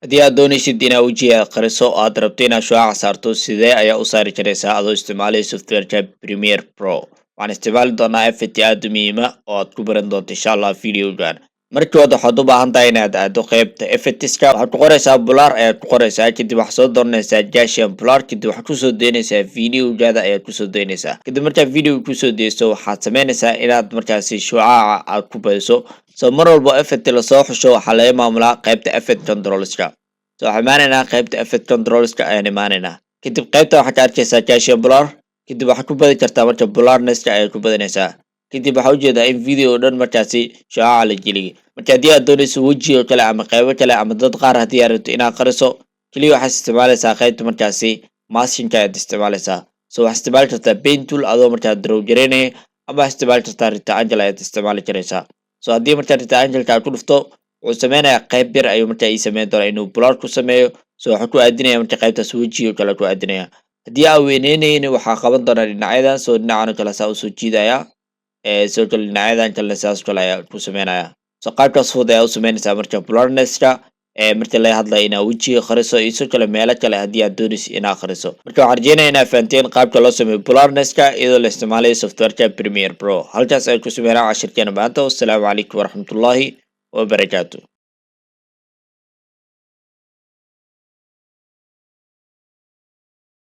haddii aad doonaysid inaad wejiga qariso oo aad rabto inaad shucaaca saarto sidee ayaa u saari jiraysaa adoo isticmaalaya softwareka Premiere Pro. Waxaan isticmaali doonaa effect aad u muhiima oo aad ku baran doonto insha Allah videogan. Markii hore waxaad u baahan tahay inaad aado qaybta effectska, waxaad ku qoraysaa blur ayaad ku qoraysaa, kadib waxaad soo dooranaysaa Gaussian blur, kadib waxaad ku soo deynaysaa videogaada ayaad ku soo deynaysaa. Kadib markaad video ku soo deyso waxaad sameynaysaa inaad markaasi shucaaca aad ku badiso. Mar walba effect la soo xusho waxaa laga maamulaa qaybta effect controlska. waxaan imaanaynaa qaybta effect controlska ayaan imaanaynaa. Kadib qaybta waxaad ka arkaysaa Gaussian blur, kadib waxaad ku badi kartaa marka blurnesska ayaad ku badinaysaa. kadib waxaa ujeedaa in video dhan markaasi shucaaca la geliyay. marka haddii aad doonayso wejiga kale ama qaybo kale ama dad qaar haddii aad rabto inaad qariso, kaliya waxaad isticmaalaysaa qaybta markaasi maskinka ayaad isticmaalaysaa. waxaad isticmaali kartaa paint tool adoo markaa draw gareynaya, ama waxaad isticmaali kartaa rectangle ayaad isticmaali karaysaa. haddii markaa rectangle-ka aad ku dhufto wuxuu sameynayaa qayb yar ayuu markaa ii sameyn doonaa inuu blur ku sameeyo. waxaan ku aadinaya marka qaybtaas wejiga kale ku aadinaya. haddii aan weyneynayni waxaa qaban doonaa dhinacyadan, dhinacan kale saa usoo jiidaya, sidoo kale dhinacyadan kalena sidaas kale ayaa ku sameynaya. qaybtaas fudud ayaa u sameynaysaa marka blurnesska marka laga hadlayo inaad wejiga qariso iyo sidoo kale meelo kale haddii aad doonayso inaad qariso. marka waxaan rajeynaya inaad fahanteen qaabka loo sameeyo blurnesska iyadoo la isticmaalayo softwareka Premiere Pro. halkaas ayaan ku sameynaa cashirkeena maanta. wassalaamu calaykum waraxmatullaahi wabarakaatu.